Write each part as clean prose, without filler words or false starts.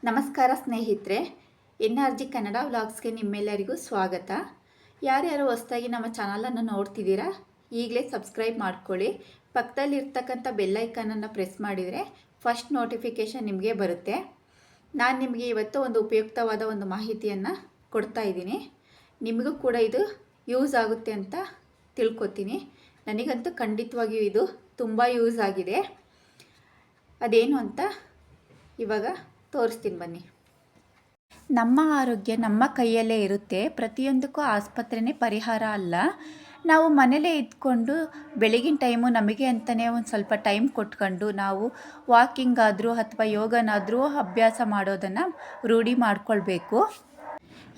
ನಮಸ್ಕಾರ ಸ್ನೇಹಿತರೆ, NRG ಕನ್ನಡ ವ್ಲಾಗ್ಸ್ಗೆ ನಿಮ್ಮೆಲ್ಲರಿಗೂ ಸ್ವಾಗತ. ಯಾರ್ಯಾರು ಹೊಸದಾಗಿ ನಮ್ಮ ಚಾನಲನ್ನು ನೋಡ್ತಿದ್ದೀರಾ ಈಗಲೇ ಸಬ್ಸ್ಕ್ರೈಬ್ ಮಾಡ್ಕೊಳ್ಳಿ. ಪಕ್ಕದಲ್ಲಿರ್ತಕ್ಕಂಥ ಬೆಲ್ಲೈಕನನ್ನು ಪ್ರೆಸ್ ಮಾಡಿದರೆ ಫಸ್ಟ್ ನೋಟಿಫಿಕೇಷನ್ ನಿಮಗೆ ಬರುತ್ತೆ. ನಾನು ನಿಮಗೆ ಇವತ್ತು ಒಂದು ಉಪಯುಕ್ತವಾದ ಒಂದು ಮಾಹಿತಿಯನ್ನು ಕೊಡ್ತಾ ಇದ್ದೀನಿ. ನಿಮಗೂ ಕೂಡ ಇದು ಯೂಸ್ ಆಗುತ್ತೆ ಅಂತ ತಿಳ್ಕೊತೀನಿ. ನನಗಂತೂ ಖಂಡಿತವಾಗಿಯೂ ಇದು ತುಂಬ ಯೂಸ್ ಆಗಿದೆ. ಅದೇನು ಅಂತ ಇವಾಗ ತೋರಿಸ್ತೀನಿ ಬನ್ನಿ. ನಮ್ಮ ಆರೋಗ್ಯ ನಮ್ಮ ಕೈಯಲ್ಲೇ ಇರುತ್ತೆ. ಪ್ರತಿಯೊಂದಕ್ಕೂ ಆಸ್ಪತ್ರೆನೇ ಪರಿಹಾರ ಅಲ್ಲ. ನಾವು ಮನೇಲೇ ಇದ್ಕೊಂಡು ಬೆಳಗಿನ ಟೈಮು ನಮಗೆ ಅಂತಲೇ ಒಂದು ಸ್ವಲ್ಪ ಟೈಮ್ ಕೊಟ್ಕೊಂಡು ನಾವು ವಾಕಿಂಗ್ ಆದರೂ ಅಥವಾ ಯೋಗನಾದರೂ ಅಭ್ಯಾಸ ಮಾಡೋದನ್ನು ರೂಢಿ ಮಾಡಿಕೊಳ್ಬೇಕು.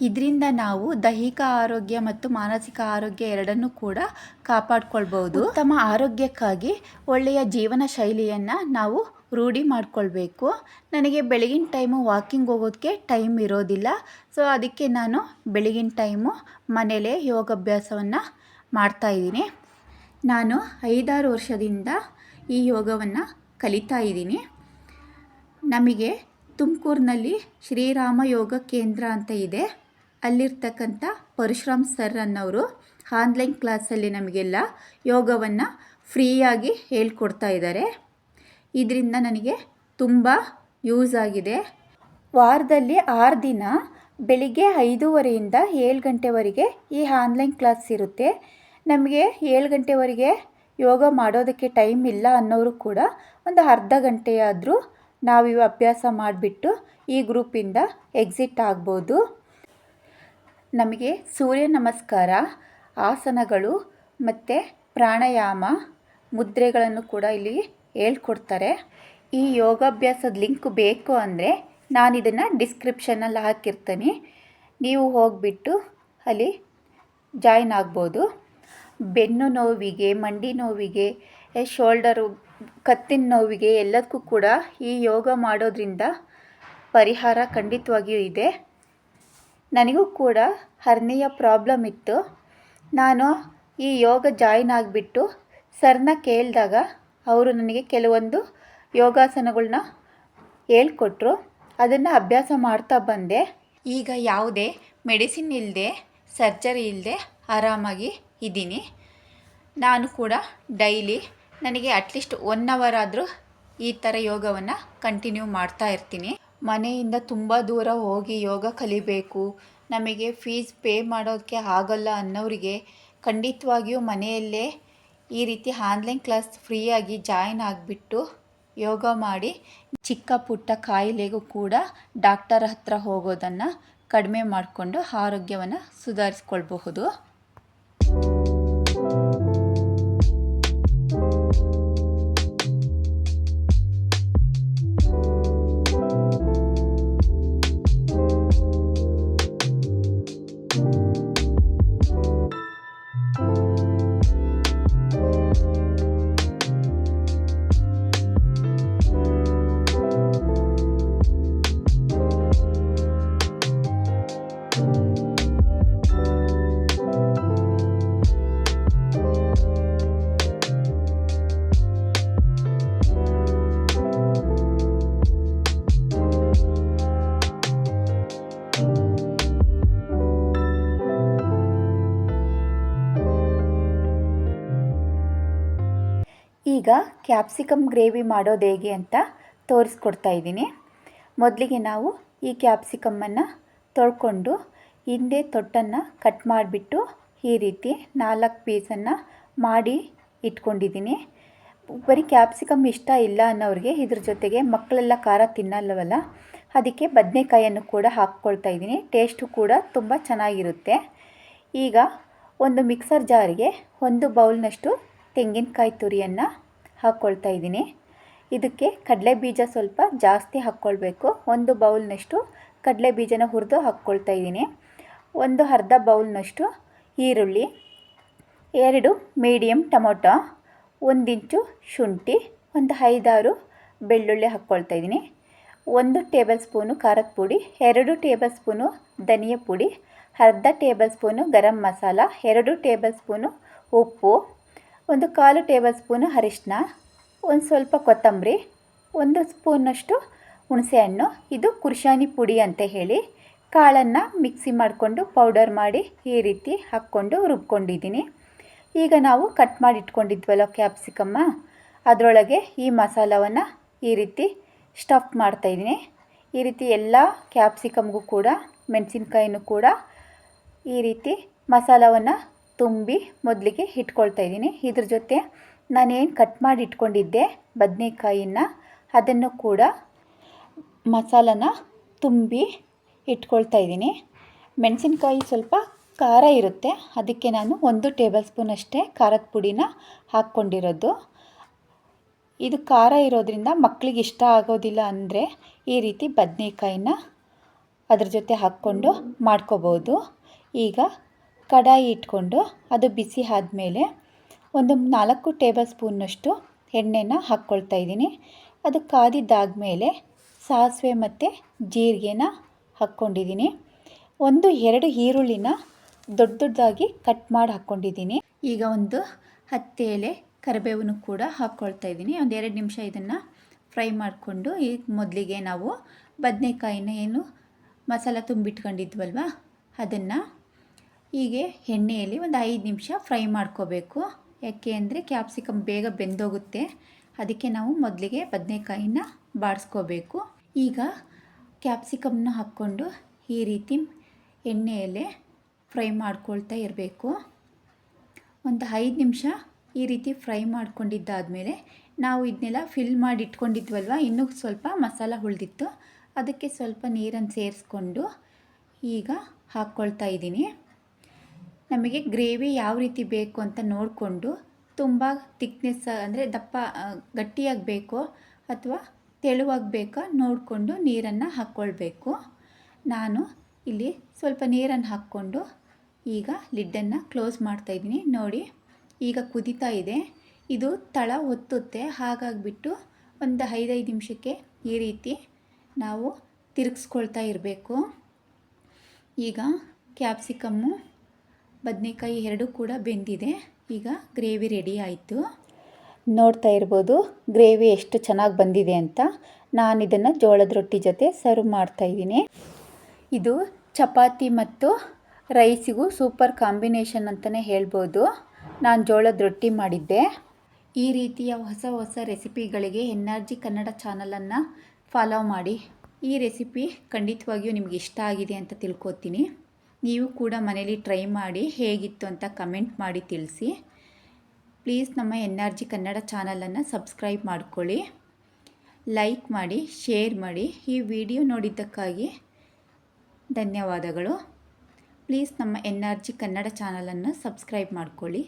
ಇದರಿಂದ ನಾವು ದೈಹಿಕ ಆರೋಗ್ಯ ಮತ್ತು ಮಾನಸಿಕ ಆರೋಗ್ಯ ಎರಡನ್ನೂ ಕೂಡ ಕಾಪಾಡ್ಕೊಳ್ಬೋದು. ಉತ್ತಮ ಆರೋಗ್ಯಕ್ಕಾಗಿ ಒಳ್ಳೆಯ ಜೀವನ ಶೈಲಿಯನ್ನು ನಾವು ರೂಢಿ ಮಾಡಿಕೊಳ್ಬೇಕು. ನನಗೆ ಬೆಳಗಿನ ಟೈಮು ವಾಕಿಂಗ್ ಹೋಗೋದಕ್ಕೆ ಟೈಮ್ ಇರೋದಿಲ್ಲ. ಸೊ ಅದಕ್ಕೆ ನಾನು ಬೆಳಗಿನ ಟೈಮು ಮನೇಲೇ ಯೋಗಾಭ್ಯಾಸವನ್ನು ಮಾಡ್ತಾಯಿದ್ದೀನಿ. ನಾನು 5-6 ವರ್ಷದಿಂದ ಈ ಯೋಗವನ್ನು ಕಲಿತಾ ಇದ್ದೀನಿ. ನಮಗೆ ತುಮಕೂರಿನಲ್ಲಿ ಶ್ರೀರಾಮ ಯೋಗ ಕೇಂದ್ರ ಅಂತ ಇದೆ. ಅಲ್ಲಿರ್ತಕ್ಕಂಥ ಪರಶುರಾಮ್ ಸರ್ ಅನ್ನೋರು ಆನ್ಲೈನ್ ಕ್ಲಾಸಲ್ಲಿ ನಮಗೆಲ್ಲ ಯೋಗವನ್ನು ಫ್ರೀಯಾಗಿ ಹೇಳ್ಕೊಡ್ತಾ ಇದ್ದಾರೆ. ಇದರಿಂದ ನನಗೆ ತುಂಬ ಯೂಸ್ ಆಗಿದೆ. ವಾರದಲ್ಲಿ 6 ದಿನ ಬೆಳಿಗ್ಗೆ 5:30ಯಿಂದ 7 ಗಂಟೆವರೆಗೆ ಈ ಆನ್ಲೈನ್ ಕ್ಲಾಸ್ ಇರುತ್ತೆ. ನಮಗೆ 7 ಗಂಟೆವರೆಗೆ ಯೋಗ ಮಾಡೋದಕ್ಕೆ ಟೈಮ್ ಇಲ್ಲ ಅನ್ನೋರು ಕೂಡ ಒಂದು ಅರ್ಧ ಗಂಟೆಯಾದರೂ ನಾವು ಅಭ್ಯಾಸ ಮಾಡಿಬಿಟ್ಟು ಈ ಗ್ರೂಪಿಂದ ಎಕ್ಸಿಟ್ ಆಗ್ಬೋದು. ನಮಗೆ ಸೂರ್ಯ ನಮಸ್ಕಾರ, ಆಸನಗಳು ಮತ್ತು ಪ್ರಾಣಾಯಾಮ ಮುದ್ರೆಗಳನ್ನು ಕೂಡ ಇಲ್ಲಿ ಹೇಳ್ಕೊಡ್ತಾರೆ. ಈ ಯೋಗಾಭ್ಯಾಸದ ಲಿಂಕ್ ಬೇಕು ಅಂದರೆ ನಾನು ಇದನ್ನು ಡಿಸ್ಕ್ರಿಪ್ಷನಲ್ಲಿ ಹಾಕಿರ್ತೀನಿ. ನೀವು ಹೋಗಿಬಿಟ್ಟು ಅಲ್ಲಿ ಜಾಯ್ನ್ ಆಗ್ಬೋದು. ಬೆನ್ನು ನೋವಿಗೆ, ಮಂಡಿ ನೋವಿಗೆ, ಶೋಲ್ಡರು ಕತ್ತಿನ ನೋವಿಗೆ ಎಲ್ಲದಕ್ಕೂ ಕೂಡ ಈ ಯೋಗ ಮಾಡೋದ್ರಿಂದ ಪರಿಹಾರ ಖಂಡಿತವಾಗಿಯೂ ಇದೆ. ನನಗೂ ಕೂಡ ಹರ್ನಿಯ ಪ್ರಾಬ್ಲಮ್ ಇತ್ತು. ನಾನು ಈ ಯೋಗ ಜಾಯ್ನ್ ಆಗಿಬಿಟ್ಟು ಸರ್ನ ಕೇಳಿದಾಗ ಅವರು ನನಗೆ ಕೆಲವೊಂದು ಯೋಗಾಸನಗಳನ್ನ ಹೇಳ್ಕೊಟ್ರು. ಅದನ್ನು ಅಭ್ಯಾಸ ಮಾಡ್ತಾ ಬಂದೆ. ಈಗ ಯಾವುದೇ ಮೆಡಿಸಿನ್ ಇಲ್ಲದೆ, ಸರ್ಜರಿ ಇಲ್ಲದೆ ಆರಾಮಾಗಿ ಇದ್ದೀನಿ. ನಾನು ಕೂಡ ಡೈಲಿ ನನಗೆ ಅಟ್ಲೀಸ್ಟ್ 1 ಅವರ್ ಆದರೂ ಈ ಥರ ಯೋಗವನ್ನು ಕಂಟಿನ್ಯೂ ಮಾಡ್ತಾ ಇರ್ತೀನಿ. ಮನೆಯಿಂದ ತುಂಬ ದೂರ ಹೋಗಿ ಯೋಗ ಕಲಿಬೇಕು, ನಮಗೆ ಫೀಸ್ ಪೇ ಮಾಡೋದಕ್ಕೆ ಆಗಲ್ಲ ಅನ್ನೋರಿಗೆ ಖಂಡಿತವಾಗಿಯೂ ಮನೆಯಲ್ಲೇ ಈ ರೀತಿ ಆನ್ಲೈನ್ ಕ್ಲಾಸ್ ಫ್ರೀಯಾಗಿ ಜಾಯ್ನ್ ಆಗಿಬಿಟ್ಟು ಯೋಗ ಮಾಡಿ ಚಿಕ್ಕ ಪುಟ್ಟ ಕಾಯಿಲೆಗೂ ಕೂಡ ಡಾಕ್ಟರ್ ಹತ್ರ ಹೋಗೋದನ್ನು ಕಡಿಮೆ ಮಾಡಿಕೊಂಡು ಆರೋಗ್ಯವನ್ನು ಸುಧಾರಿಸ್ಕೊಳ್ಬಹುದು. ಈಗ ಕ್ಯಾಪ್ಸಿಕಮ್ ಗ್ರೇವಿ ಮಾಡೋದು ಹೇಗೆ ಅಂತ ತೋರಿಸ್ಕೊಡ್ತಾ ಇದ್ದೀನಿ. ಮೊದಲಿಗೆ ನಾವು ಈ ಕ್ಯಾಪ್ಸಿಕಮ್ಮನ್ನು ತೊಳ್ಕೊಂಡು ಹಿಂದೆ ತೊಟ್ಟನ್ನು ಕಟ್ ಮಾಡಿಬಿಟ್ಟು ಈ ರೀತಿ 4 ಪೀಸನ್ನು ಮಾಡಿ ಇಟ್ಕೊಂಡಿದ್ದೀನಿ. ಬರೀ ಕ್ಯಾಪ್ಸಿಕಮ್ ಇಷ್ಟ ಇಲ್ಲ ಅನ್ನೋರಿಗೆ ಇದ್ರ ಜೊತೆಗೆ ಮಕ್ಕಳೆಲ್ಲ ಖಾರ ತಿನ್ನಲ್ಲವಲ್ಲ, ಅದಕ್ಕೆ ಬದನೆಕಾಯನ್ನು ಕೂಡ ಹಾಕ್ಕೊಳ್ತಾ ಇದ್ದೀನಿ. ಟೇಸ್ಟು ಕೂಡ ತುಂಬ ಚೆನ್ನಾಗಿರುತ್ತೆ. ಈಗ ಒಂದು ಮಿಕ್ಸರ್ ಜಾರಿಗೆ 1 ಬೌಲ್ನಷ್ಟು ತೆಂಗಿನಕಾಯಿ ತುರಿಯನ್ನು ಹಾಕ್ಕೊಳ್ತಾ ಇದ್ದೀನಿ. ಇದಕ್ಕೆ ಕಡಲೆ ಬೀಜ ಸ್ವಲ್ಪ ಜಾಸ್ತಿ ಹಾಕ್ಕೊಳ್ಬೇಕು. 1 ಬೌಲ್ನಷ್ಟು ಕಡಲೆ ಬೀಜನ ಹುರಿದು ಹಾಕ್ಕೊಳ್ತಾ ಇದ್ದೀನಿ. ಒಂದು ಅರ್ಧ ಬೌಲ್ನಷ್ಟು ಈರುಳ್ಳಿ, 2 ಮೀಡಿಯಮ್ ಟೊಮೊಟೊ, 1 ಇಂಚು ಶುಂಠಿ, ಒಂದು 5-6 ಬೆಳ್ಳುಳ್ಳಿ ಹಾಕ್ಕೊಳ್ತಾ ಇದ್ದೀನಿ. 1 ಟೇಬಲ್ ಸ್ಪೂನು ಖಾರದ ಪುಡಿ, 2 ಟೇಬಲ್ ಸ್ಪೂನು ಧನಿಯಾ ಪುಡಿ, ಅರ್ಧ table spoon garam masala, 2 table spoon ಉಪ್ಪು, 1/4 ಟೇಬಲ್ ಸ್ಪೂನು ಅರಿಶಿನ, ಒಂದು ಸ್ವಲ್ಪ ಕೊತ್ತಂಬರಿ, 1 ಸ್ಪೂನಷ್ಟು ಹುಣಸೆಹಣ್ಣು, ಇದು ಕುರ್ಷಾನಿ ಪುಡಿ ಅಂತ ಹೇಳಿ ಕಾಳನ್ನು ಮಿಕ್ಸಿ ಮಾಡಿಕೊಂಡು ಪೌಡರ್ ಮಾಡಿ ಈ ರೀತಿ ಹಾಕ್ಕೊಂಡು ರುಬ್ಕೊಂಡಿದ್ದೀನಿ. ಈಗ ನಾವು ಕಟ್ ಮಾಡಿ ಇಟ್ಕೊಂಡಿದ್ವಲ್ಲ ಕ್ಯಾಪ್ಸಿಕಮ್ಮ, ಅದರೊಳಗೆ ಈ ಮಸಾಲವನ್ನು ಈ ರೀತಿ ಸ್ಟಫ್ ಮಾಡ್ತಾಯಿದ್ದೀನಿ. ಈ ರೀತಿ ಎಲ್ಲ ಕ್ಯಾಪ್ಸಿಕಮ್ಗೂ ಕೂಡ ಮೆಣಸಿನ್ಕಾಯಿನೂ ಕೂಡ ಈ ರೀತಿ ಮಸಾಲವನ್ನು ತುಂಬಿ ಮೊದಲಿಗೆ ಇಟ್ಕೊಳ್ತಾ ಇದ್ದೀನಿ. ಇದ್ರ ಜೊತೆ ನಾನೇನು ಕಟ್ ಮಾಡಿ ಇಟ್ಕೊಂಡಿದ್ದೆ ಬದನೆಕಾಯಿನ ಅದನ್ನು ಕೂಡ ಮಸಾಲನ ತುಂಬಿ ಇಟ್ಕೊಳ್ತಾ ಇದ್ದೀನಿ. ಮೆಣಸಿನ್ಕಾಯಿ ಸ್ವಲ್ಪ ಖಾರ ಇರುತ್ತೆ, ಅದಕ್ಕೆ ನಾನು 1 ಟೇಬಲ್ ಸ್ಪೂನ್ ಅಷ್ಟೇ ಖಾರದ ಪುಡಿನ ಹಾಕ್ಕೊಂಡಿರೋದು. ಇದು ಖಾರ ಇರೋದ್ರಿಂದ ಮಕ್ಕಳಿಗೆ ಇಷ್ಟ ಆಗೋದಿಲ್ಲ ಅಂದರೆ ಈ ರೀತಿ ಬದನೆಕಾಯಿನ ಅದ್ರ ಜೊತೆ ಹಾಕ್ಕೊಂಡು ಮಾಡ್ಕೋಬೋದು. ಈಗ ಕಡಾಯಿ ಇಟ್ಕೊಂಡು ಅದು ಬಿಸಿ ಆದಮೇಲೆ ಒಂದು 4 ಟೇಬಲ್ ಸ್ಪೂನ್ನಷ್ಟು ಎಣ್ಣೆನ ಹಾಕ್ಕೊಳ್ತಾ ಇದ್ದೀನಿ. ಅದು ಕಾದಿದ್ದಾದಮೇಲೆ ಸಾಸಿವೆ ಮತ್ತು ಜೀರಿಗೆನ ಹಾಕ್ಕೊಂಡಿದ್ದೀನಿ. 1-2 ಈರುಳ್ಳಿನ ದೊಡ್ಡದಾಗಿ ಕಟ್ ಮಾಡಿ ಹಾಕ್ಕೊಂಡಿದ್ದೀನಿ. ಈಗ ಒಂದು 10 ಎಲೆ ಕರಿಬೇವನ್ನು ಕೂಡ ಹಾಕ್ಕೊಳ್ತಾ ಇದ್ದೀನಿ. ಒಂದು 2 ನಿಮಿಷ ಇದನ್ನು ಫ್ರೈ ಮಾಡಿಕೊಂಡು ಈಗ ಮೊದಲಿಗೆ ನಾವು ಬದನೆಕಾಯಿನ ಏನು ಮಸಾಲ ತುಂಬಿಟ್ಕೊಂಡಿದ್ವಲ್ವ ಅದನ್ನು ಹೀಗೆ ಎಣ್ಣೆಯಲ್ಲಿ ಒಂದು 5 ನಿಮಿಷ ಫ್ರೈ ಮಾಡ್ಕೋಬೇಕು. ಯಾಕೆ ಅಂದರೆ ಕ್ಯಾಪ್ಸಿಕಮ್ ಬೇಗ ಬೆಂದೋಗುತ್ತೆ, ಅದಕ್ಕೆ ನಾವು ಮೊದಲಿಗೆ ಬದನೆಕಾಯಿನ ಬಾಡಿಸ್ಕೋಬೇಕು. ಈಗ ಕ್ಯಾಪ್ಸಿಕಮ್ನ ಹಾಕ್ಕೊಂಡು ಈ ರೀತಿ ಎಣ್ಣೆಯಲ್ಲೇ ಫ್ರೈ ಮಾಡ್ಕೊಳ್ತಾ ಇರಬೇಕು. ಒಂದು 5 ನಿಮಿಷ ಈ ರೀತಿ ಫ್ರೈ ಮಾಡ್ಕೊಂಡಿದ್ದಾದಮೇಲೆ ನಾವು ಇದನ್ನೆಲ್ಲ ಫಿಲ್ ಮಾಡಿ ಇಟ್ಕೊಂಡಿದ್ವಲ್ವ, ಇನ್ನೂ ಸ್ವಲ್ಪ ಮಸಾಲ ಉಳಿದಿತ್ತು, ಅದಕ್ಕೆ ಸ್ವಲ್ಪ ನೀರನ್ನು ಸೇರಿಸ್ಕೊಂಡು ಈಗ ಹಾಕ್ಕೊಳ್ತಾ ಇದ್ದೀನಿ. ನಮಗೆ ಗ್ರೇವಿ ಯಾವ ರೀತಿ ಬೇಕು ಅಂತ ನೋಡಿಕೊಂಡು ತುಂಬ ತಿಕ್ನೆಸ್ ಅಂದರೆ ದಪ್ಪ ಗಟ್ಟಿಯಾಗಿ ಬೇಕೋ ಅಥವಾ ತೆಳುವಾಗಿ ಬೇಕೋ ನೋಡಿಕೊಂಡು ನೀರನ್ನು ಹಾಕ್ಕೊಳ್ಬೇಕು. ನಾನು ಇಲ್ಲಿ ಸ್ವಲ್ಪ ನೀರನ್ನು ಹಾಕ್ಕೊಂಡು ಈಗ ಲಿಡ್ಡನ್ನು ಕ್ಲೋಸ್ ಮಾಡ್ತಾಯಿದ್ದೀನಿ. ನೋಡಿ ಈಗ ಕುದೀತಾ ಇದೆ, ಇದು ತಳ ಒತ್ತುತ್ತೆ, ಹಾಗಾಗಿಬಿಟ್ಟು ಒಂದು 5 ನಿಮಿಷಕ್ಕೆ ಈ ರೀತಿ ನಾವು ತಿರುಗಿಸ್ಕೊಳ್ತಾ ಇರಬೇಕು. ಈಗ ಕ್ಯಾಪ್ಸಿಕಮ್ಮು ಬದನೆಕಾಯಿ ಎರಡೂ ಕೂಡ ಬೆಂದಿದೆ. ಈಗ ಗ್ರೇವಿ ರೆಡಿ ಆಯಿತು. ನೋಡ್ತಾ ಇರ್ಬೋದು ಗ್ರೇವಿ ಎಷ್ಟು ಚೆನ್ನಾಗಿ ಬಂದಿದೆ ಅಂತ. ನಾನು ಇದನ್ನು ಜೋಳದ ರೊಟ್ಟಿ ಜೊತೆ ಸರ್ವ್ ಮಾಡ್ತಾಯಿದ್ದೀನಿ. ಇದು ಚಪಾತಿ ಮತ್ತು ರೈಸಿಗೂ ಸೂಪರ್ ಕಾಂಬಿನೇಷನ್ ಅಂತಲೇ ಹೇಳ್ಬೋದು. ನಾನು ಜೋಳದ ರೊಟ್ಟಿ ಮಾಡಿದ್ದೆ. ಈ ರೀತಿಯ ಹೊಸ ಹೊಸ ರೆಸಿಪಿಗಳಿಗೆ NRG ಕನ್ನಡ ಚಾನಲನ್ನು ಫಾಲೋ ಮಾಡಿ. ಈ ರೆಸಿಪಿ ಖಂಡಿತವಾಗಿಯೂ ನಿಮಗೆ ಇಷ್ಟ ಆಗಿದೆ ಅಂತ ತಿಳ್ಕೊತೀನಿ. ನೀವು ಕೂಡ ಮನೇಲಿ ಟ್ರೈ ಮಾಡಿ ಹೇಗಿತ್ತು ಅಂತ ಕಮೆಂಟ್ ಮಾಡಿ ತಿಳಿಸಿ. ಪ್ಲೀಸ್ ನಮ್ಮ NRG ಕನ್ನಡ ಚಾನಲನ್ನು ಸಬ್ಸ್ಕ್ರೈಬ್ ಮಾಡ್ಕೊಳ್ಳಿ, ಲೈಕ್ ಮಾಡಿ, ಶೇರ್ ಮಾಡಿ. ಈ ವಿಡಿಯೋ ನೋಡಿದ್ದಕ್ಕಾಗಿ ಧನ್ಯವಾದಗಳು. ಪ್ಲೀಸ್ ನಮ್ಮ NRG ಕನ್ನಡ ಚಾನಲನ್ನು ಸಬ್ಸ್ಕ್ರೈಬ್ ಮಾಡ್ಕೊಳ್ಳಿ.